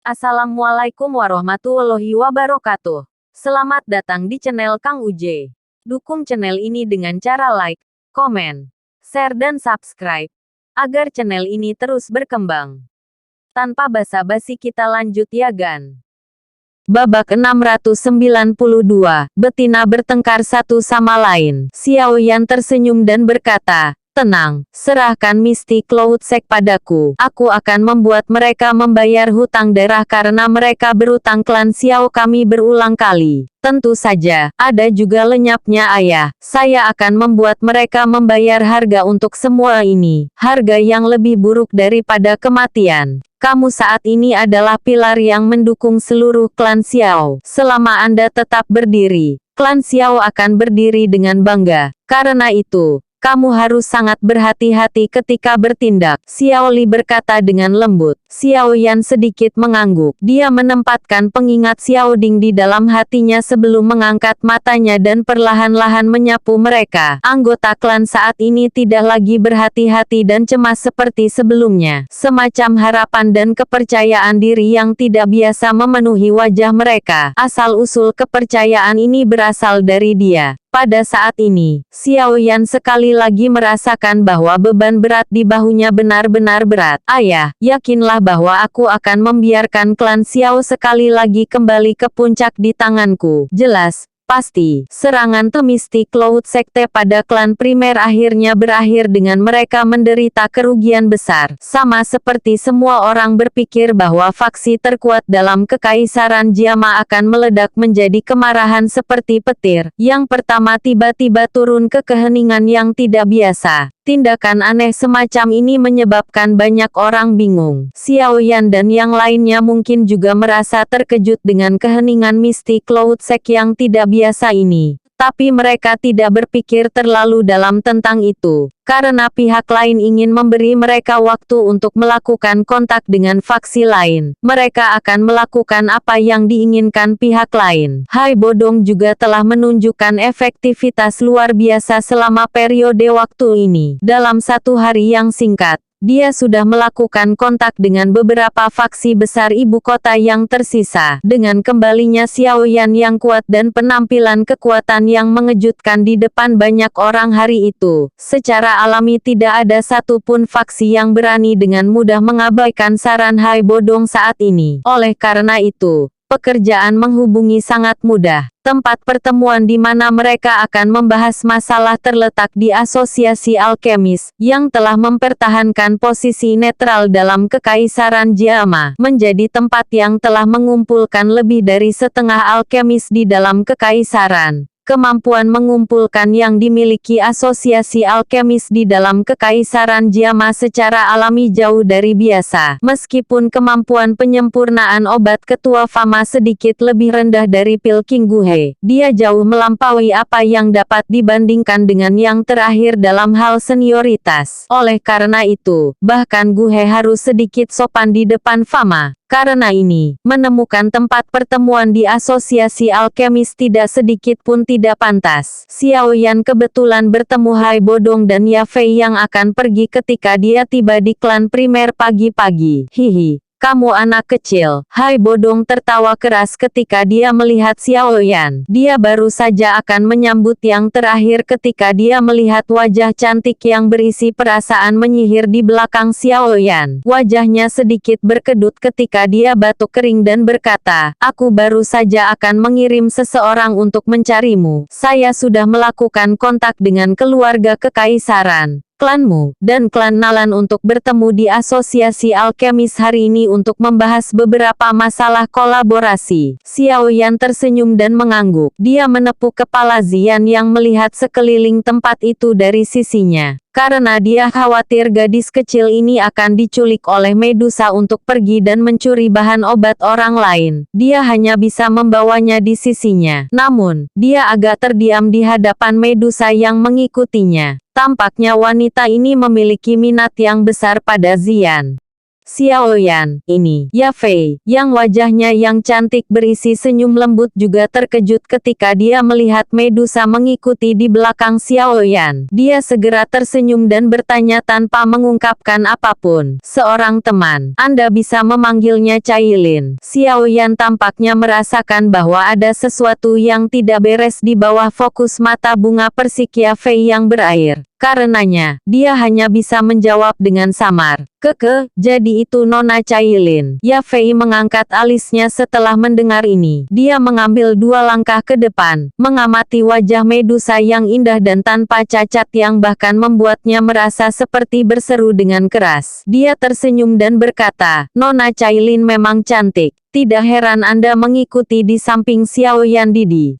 Assalamualaikum warahmatullahi wabarakatuh. Selamat datang di channel Kang Uje. Dukung channel ini dengan cara like, komen, share dan subscribe, agar channel ini terus berkembang. Tanpa basa-basi kita lanjut ya gan. Babak 692, betina bertengkar satu sama lain. Xiao Yan tersenyum dan berkata, "Tenang, serahkan Misty Cloud Sect padaku. Aku akan membuat mereka membayar hutang darah karena mereka berutang klan Xiao kami berulang kali. Tentu saja, ada juga lenyapnya ayah. Saya akan membuat mereka membayar harga untuk semua ini. Harga yang lebih buruk daripada kematian. Kamu saat ini adalah pilar yang mendukung seluruh klan Xiao. Selama Anda tetap berdiri, klan Xiao akan berdiri dengan bangga. Karena itu, kamu harus sangat berhati-hati ketika bertindak." Xiao Li berkata dengan lembut. Xiao Yan sedikit mengangguk. Dia menempatkan pengingat Xiao Ding di dalam hatinya sebelum mengangkat matanya dan perlahan-lahan menyapu mereka. Anggota klan saat ini tidak lagi berhati-hati dan cemas seperti sebelumnya. Semacam harapan dan kepercayaan diri yang tidak biasa memenuhi wajah mereka. Asal-usul kepercayaan ini berasal dari dia. Pada saat ini, Xiao Yan sekali lagi merasakan bahwa beban berat di bahunya benar-benar berat. "Ayah, yakinlah bahwa aku akan membiarkan klan Xiao sekali lagi kembali ke puncak di tanganku." "Jelas. Pasti." Serangan Misty Cloud Sekte pada klan primer akhirnya berakhir dengan mereka menderita kerugian besar. Sama seperti semua orang berpikir bahwa faksi terkuat dalam Kekaisaran Jiama akan meledak menjadi kemarahan seperti petir. Yang pertama tiba-tiba turun ke keheningan yang tidak biasa. Tindakan aneh semacam ini menyebabkan banyak orang bingung. Xiao Yan dan yang lainnya mungkin juga merasa terkejut dengan keheningan Misty Cloud Sect yang tidak biasa ini. Tapi mereka tidak berpikir terlalu dalam tentang itu. Karena pihak lain ingin memberi mereka waktu untuk melakukan kontak dengan faksi lain. Mereka akan melakukan apa yang diinginkan pihak lain. Hai Bodong juga telah menunjukkan efektivitas luar biasa selama periode waktu ini. Dalam satu hari yang singkat, dia sudah melakukan kontak dengan beberapa faksi besar ibu kota yang tersisa. Dengan kembalinya Xiao Yan yang kuat dan penampilan kekuatan yang mengejutkan di depan banyak orang hari itu, secara alami tidak ada satupun faksi yang berani dengan mudah mengabaikan saran Hai Bodong saat ini. Oleh karena itu, pekerjaan menghubungi sangat mudah. Tempat pertemuan di mana mereka akan membahas masalah terletak di Asosiasi Alkemis, yang telah mempertahankan posisi netral dalam Kekaisaran Jiama, menjadi tempat yang telah mengumpulkan lebih dari setengah alkemis di dalam Kekaisaran. Kemampuan mengumpulkan yang dimiliki Asosiasi Alkemis di dalam Kekaisaran Jiama secara alami jauh dari biasa. Meskipun kemampuan penyempurnaan obat ketua Fama sedikit lebih rendah dari pil King Guhe, dia jauh melampaui apa yang dapat dibandingkan dengan yang terakhir dalam hal senioritas. Oleh karena itu, bahkan Guhe harus sedikit sopan di depan Fama. Karena ini, menemukan tempat pertemuan di Asosiasi Alkemis tidak sedikit pun tidak pantas. Xiao Yan kebetulan bertemu Hai Bodong dan Ya Fei yang akan pergi ketika dia tiba di klan primer pagi-pagi. "Hihi, kamu anak kecil." Hai Bodong tertawa keras ketika dia melihat Xiao Yan. Dia baru saja akan menyambut yang terakhir ketika dia melihat wajah cantik yang berisi perasaan menyihir di belakang Xiao Yan. Wajahnya sedikit berkedut ketika dia batuk kering dan berkata, "Aku baru saja akan mengirim seseorang untuk mencarimu. Saya sudah melakukan kontak dengan keluarga Kekaisaran, klanmu, dan klan Nalan untuk bertemu di Asosiasi Alkemis hari ini untuk membahas beberapa masalah kolaborasi." Xiao Yan tersenyum dan mengangguk. Dia menepuk kepala Zian yang melihat sekeliling tempat itu dari sisinya. Karena dia khawatir gadis kecil ini akan diculik oleh Medusa untuk pergi dan mencuri bahan obat orang lain. Dia hanya bisa membawanya di sisinya. Namun, dia agak terdiam di hadapan Medusa yang mengikutinya. Tampaknya wanita ini memiliki minat yang besar pada Zian. Xiaoyan, ini, Ya Fei, yang wajahnya yang cantik berisi senyum lembut juga terkejut ketika dia melihat Medusa mengikuti di belakang Xiaoyan. Dia segera tersenyum dan bertanya tanpa mengungkapkan apapun. Seorang teman, Anda bisa memanggilnya Cailin. Xiaoyan tampaknya merasakan bahwa ada sesuatu yang tidak beres di bawah fokus mata bunga persik Ya Fei yang berair. Karenanya, dia hanya bisa menjawab dengan samar. Jadi itu Nona Cailin. Ya Fei mengangkat alisnya setelah mendengar ini. Dia mengambil 2 langkah ke depan, mengamati wajah Medusa yang indah dan tanpa cacat yang bahkan membuatnya merasa seperti berseru dengan keras. Dia tersenyum dan berkata, Nona Cailin memang cantik. Tidak heran Anda mengikuti di samping Xiaoyan Didi.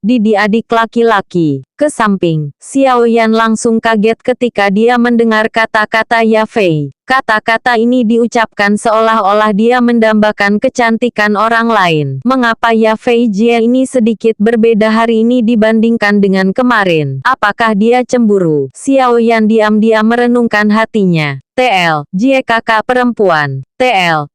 Didi adik laki-laki. Ke samping, Xiaoyan langsung kaget ketika dia mendengar kata-kata Ya Fei. Kata-kata ini diucapkan seolah-olah dia mendambakan kecantikan orang lain. Mengapa Ya Fei Jie ini sedikit berbeda hari ini dibandingkan dengan kemarin? Apakah dia cemburu? Xiaoyan diam-diam merenungkan hatinya. Jie kakak perempuan.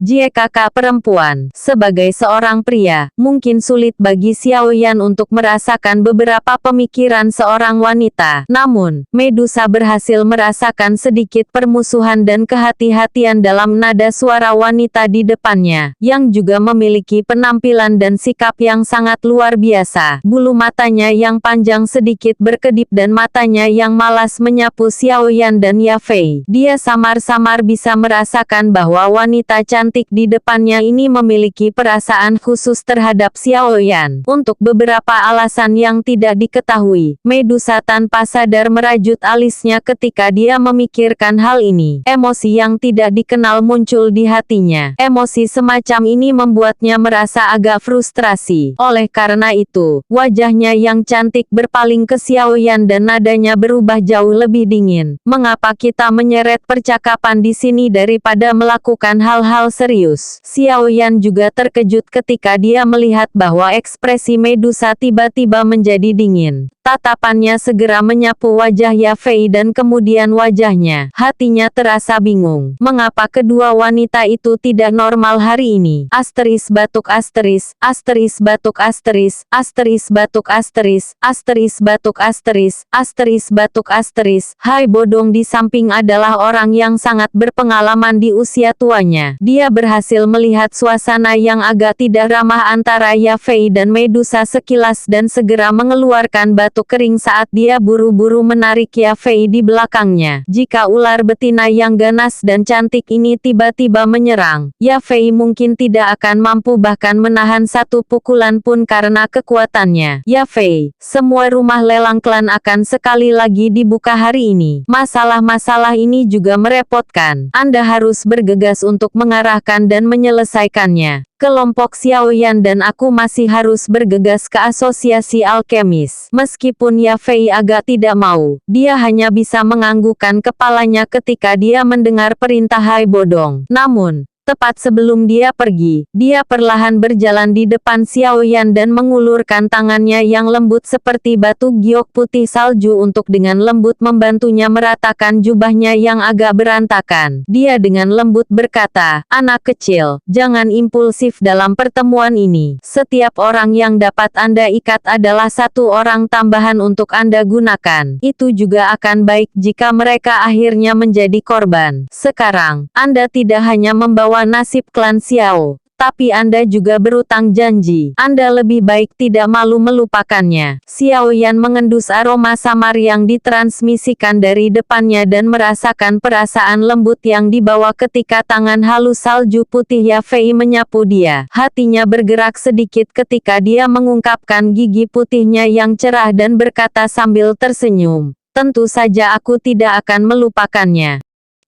Jie kakak perempuan. Sebagai seorang pria, mungkin sulit bagi Xiaoyan untuk merasakan beberapa pemikiran seorang wanita. Namun, Medusa berhasil merasakan sedikit permusuhan dan kehati-hatian dalam nada suara wanita di depannya, yang juga memiliki penampilan dan sikap yang sangat luar biasa. Bulu matanya yang panjang sedikit berkedip dan matanya yang malas menyapu Xiaoyan dan Ya Fei. Dia samar-samar bisa merasakan bahwa wanita cantik di depannya ini memiliki perasaan khusus terhadap Xiaoyan. Untuk beberapa alasan yang tidak diketahui, Medusa tanpa sadar merajut alisnya ketika dia memikirkan hal ini. Emosi yang tidak dikenal muncul di hatinya. Emosi semacam ini membuatnya merasa agak frustrasi. Oleh karena itu, wajahnya yang cantik berpaling ke Xiaoyan dan nadanya berubah jauh lebih dingin. Mengapa kita menyeret percakapan di sini daripada melakukan hal-hal serius? Xiaoyan juga terkejut ketika dia melihat bahwa ekspresi Medusa tiba-tiba menjadi dingin. Tatapannya segera menyapu wajah Ya Fei dan kemudian wajahnya. Hatinya terasa bingung. Mengapa kedua wanita itu tidak normal hari ini? Asteris batuk asteris, asteris batuk asteris, asteris batuk asteris, asteris batuk asteris, asteris batuk asteris. Hai Bodong di samping adalah orang yang sangat berpengalaman di usia tuanya. Dia berhasil melihat suasana yang agak tidak ramah antara Ya Fei dan Medusa sekilas dan segera mengeluarkan batuk kering saat dia buru-buru menarik Ya Fei di belakangnya. Jika ular betina yang ganas dan cantik ini tiba-tiba menyerang, Ya Fei mungkin tidak akan mampu bahkan menahan satu pukulan pun karena kekuatannya. Ya Fei, semua rumah lelang klan akan sekali lagi dibuka hari ini. Masalah-masalah ini juga merepotkan. Anda harus bergegas untuk mengarahkan dan menyelesaikannya. Kelompok Xiaoyan dan aku masih harus bergegas ke asosiasi alkemis. Meskipun Ya Fei agak tidak mau, dia hanya bisa menganggukkan kepalanya ketika dia mendengar perintah Hai Bodong. Namun, tepat sebelum dia pergi, dia perlahan berjalan di depan Xiaoyan dan mengulurkan tangannya yang lembut seperti batu giok putih salju untuk dengan lembut membantunya meratakan jubahnya yang agak berantakan. Dia dengan lembut berkata, anak kecil, jangan impulsif dalam pertemuan ini. Setiap orang yang dapat Anda ikat adalah satu orang tambahan untuk Anda gunakan. Itu juga akan baik jika mereka akhirnya menjadi korban. Sekarang, Anda tidak hanya membawa nasib klan Xiao, tapi Anda juga berutang janji. Anda lebih baik tidak malu melupakannya. Xiaoyan mengendus aroma samar yang ditransmisikan dari depannya dan merasakan perasaan lembut yang dibawa ketika tangan halus salju putih Ya Fei menyapu dia. Hatinya bergerak sedikit ketika dia mengungkapkan gigi putihnya yang cerah dan berkata sambil tersenyum, tentu saja aku tidak akan melupakannya.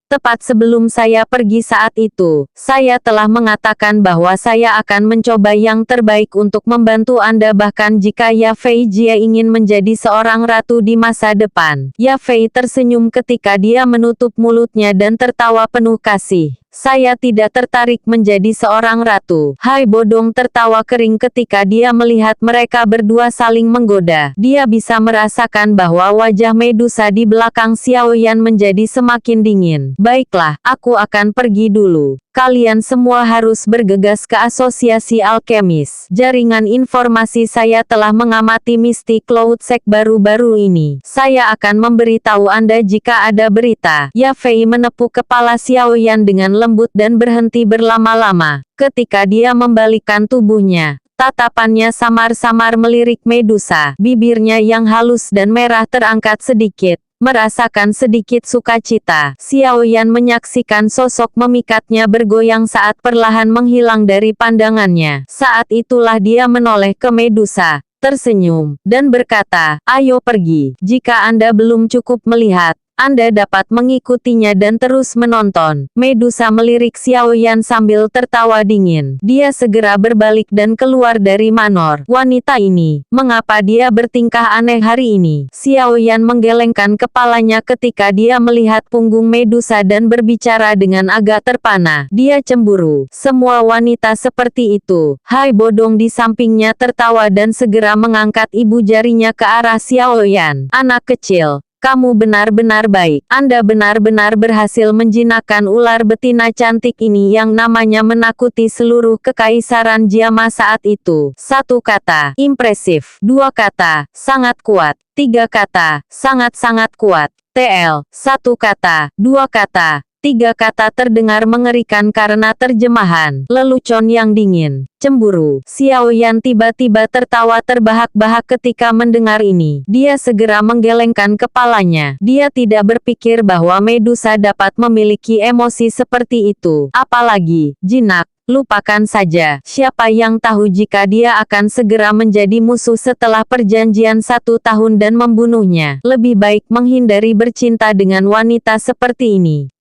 Tepat sebelum saya pergi saat itu, saya telah mengatakan bahwa saya akan mencoba yang terbaik untuk membantu Anda bahkan jika Ya Fei Jie ingin menjadi seorang ratu di masa depan. Ya Fei tersenyum ketika dia menutup mulutnya dan tertawa penuh kasih. Saya tidak tertarik menjadi seorang ratu. Hai Bodong tertawa kering ketika dia melihat mereka berdua saling menggoda. Dia bisa merasakan bahwa wajah Medusa di belakang Xiaoyan menjadi semakin dingin. Baiklah, aku akan pergi dulu. Kalian semua harus bergegas ke asosiasi alkemis. Jaringan informasi saya telah mengamati Mystic Cloud Sect baru-baru ini. Saya akan memberitahu Anda jika ada berita. Ya Fei menepuk kepala Xiaoyan dengan lembut dan berhenti berlama-lama. Ketika dia membalikkan tubuhnya, tatapannya samar-samar melirik Medusa. Bibirnya yang halus dan merah terangkat sedikit. Merasakan sedikit sukacita, Xiaoyan menyaksikan sosok memikatnya bergoyang saat perlahan menghilang dari pandangannya. Saat itulah dia menoleh ke Medusa, tersenyum, dan berkata, "Ayo pergi. Jika Anda belum cukup melihat, Anda dapat mengikutinya dan terus menonton." Medusa melirik Xiaoyan sambil tertawa dingin. Dia segera berbalik dan keluar dari manor. Wanita ini, mengapa dia bertingkah aneh hari ini? Xiaoyan menggelengkan kepalanya ketika dia melihat punggung Medusa dan berbicara dengan agak terpana. Dia cemburu. Semua wanita seperti itu. Hai Bodong di sampingnya tertawa dan segera mengangkat ibu jarinya ke arah Xiaoyan. Anak kecil, kamu benar-benar baik. Anda benar-benar berhasil menjinakkan ular betina cantik ini yang namanya menakuti seluruh kekaisaran Jiama saat itu. 1 kata, impresif. 2 kata, sangat kuat. 3 kata, sangat-sangat kuat. TL, 1 kata, 2 kata, 3 kata terdengar mengerikan karena terjemahan. Lelucon yang dingin. Cemburu. Xiaoyan tiba-tiba tertawa terbahak-bahak ketika mendengar ini. Dia segera menggelengkan kepalanya. Dia tidak berpikir bahwa Medusa dapat memiliki emosi seperti itu. Apalagi, jinak. Lupakan saja. Siapa yang tahu jika dia akan segera menjadi musuh setelah perjanjian 1 tahun dan membunuhnya. Lebih baik menghindari bercinta dengan wanita seperti ini.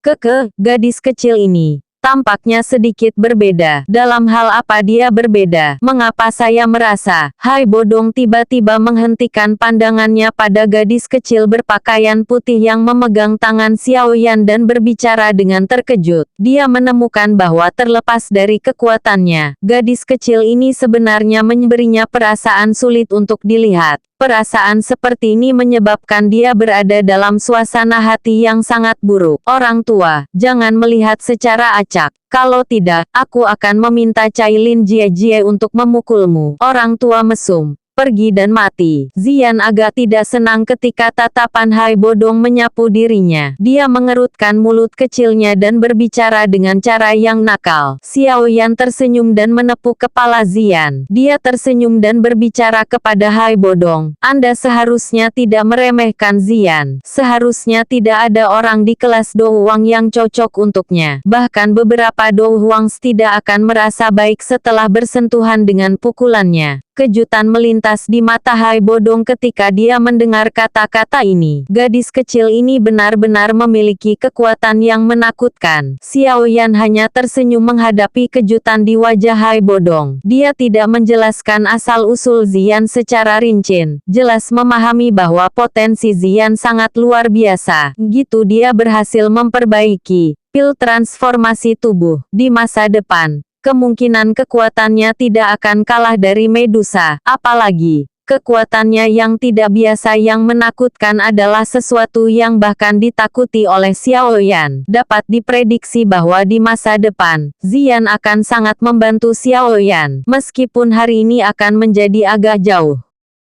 Gadis kecil ini tampaknya sedikit berbeda. Dalam hal apa dia berbeda? Mengapa saya merasa? Hai Bodong tiba-tiba menghentikan pandangannya pada gadis kecil berpakaian putih yang memegang tangan Xiaoyan dan berbicara dengan terkejut. Dia menemukan bahwa terlepas dari kekuatannya, gadis kecil ini sebenarnya memberinya perasaan sulit untuk dilihat. Perasaan seperti ini menyebabkan dia berada dalam suasana hati yang sangat buruk. Orang tua, jangan melihat secara acak. Kalau tidak, aku akan meminta Cailin Jie untuk memukulmu. Orang tua mesum. Pergi dan mati. Zian agak tidak senang ketika tatapan Hai Bodong menyapu dirinya. Dia mengerutkan mulut kecilnya dan berbicara dengan cara yang nakal. Xiaoyan tersenyum dan menepuk kepala Zian. Dia tersenyum dan berbicara kepada Hai Bodong. Anda seharusnya tidak meremehkan Zian. Seharusnya tidak ada orang di kelas Do Huang yang cocok untuknya. Bahkan beberapa Do Huangs tidak akan merasa baik setelah bersentuhan dengan pukulannya. Kejutan melintas di mata Hai Bodong ketika dia mendengar kata-kata ini. Gadis kecil ini benar-benar memiliki kekuatan yang menakutkan. Xiaoyan hanya tersenyum menghadapi kejutan di wajah Hai Bodong. Dia tidak menjelaskan asal-usul Zian secara rinci. Jelas memahami bahwa potensi Zian sangat luar biasa. Gitu dia berhasil memperbaiki pil transformasi tubuh di masa depan. Kemungkinan kekuatannya tidak akan kalah dari Medusa. Apalagi, kekuatannya yang tidak biasa yang menakutkan adalah sesuatu yang bahkan ditakuti oleh Xiaoyan. Dapat diprediksi bahwa di masa depan, Zian akan sangat membantu Xiaoyan. Meskipun hari ini akan menjadi agak jauh.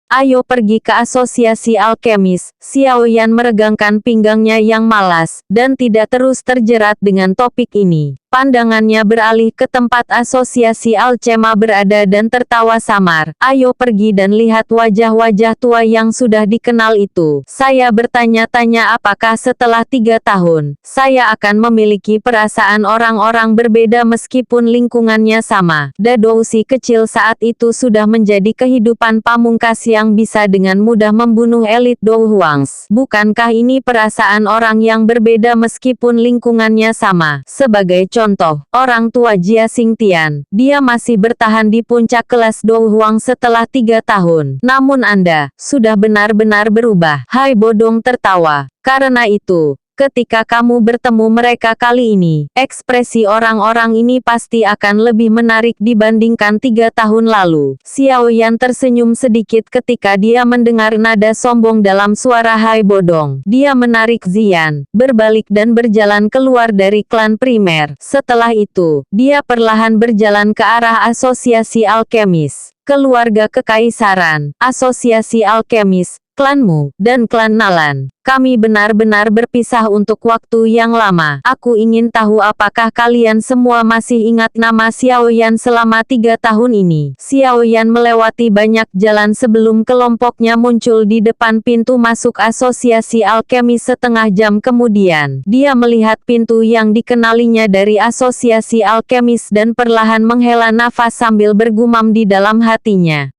Ayo pergi ke asosiasi alkemis. Xiaoyan meregangkan pinggangnya yang malas, dan tidak terus terjerat dengan topik ini. Pandangannya beralih ke tempat asosiasi alkema berada dan tertawa samar. Ayo pergi dan lihat wajah-wajah tua yang sudah dikenal itu. Saya bertanya-tanya apakah setelah 3 tahun, saya akan memiliki perasaan orang-orang berbeda meskipun lingkungannya sama. Dadousi kecil saat itu sudah menjadi kehidupan pamungkas yang bisa dengan mudah membunuh elit Do Huangs. Bukankah ini perasaan orang yang berbeda meskipun lingkungannya sama? Sebagai contoh, orang tua Jia Xingtian, dia masih bertahan di puncak kelas Do Huang setelah 3 tahun. Namun Anda, sudah benar-benar berubah. Hai Bodong tertawa. Karena itu, Ketika kamu bertemu mereka kali ini, ekspresi orang-orang ini pasti akan lebih menarik dibandingkan 3 tahun lalu. Xiao Yan tersenyum sedikit ketika dia mendengar nada sombong dalam suara Hai Bodong. Dia menarik Ziyan, berbalik dan berjalan keluar dari klan primer. Setelah itu, dia perlahan berjalan ke arah Asosiasi Alkemis, Keluarga Kekaisaran, Asosiasi Alkemis, klanmu, dan klan Nalan. Kami benar-benar berpisah untuk waktu yang lama. Aku ingin tahu apakah kalian semua masih ingat nama Xiao Yan selama 3 tahun ini. Xiao Yan melewati banyak jalan sebelum kelompoknya muncul di depan pintu masuk Asosiasi Alkemis. Setengah jam kemudian, dia melihat pintu yang dikenalinya dari Asosiasi Alkemis dan perlahan menghela nafas sambil bergumam di dalam hatinya.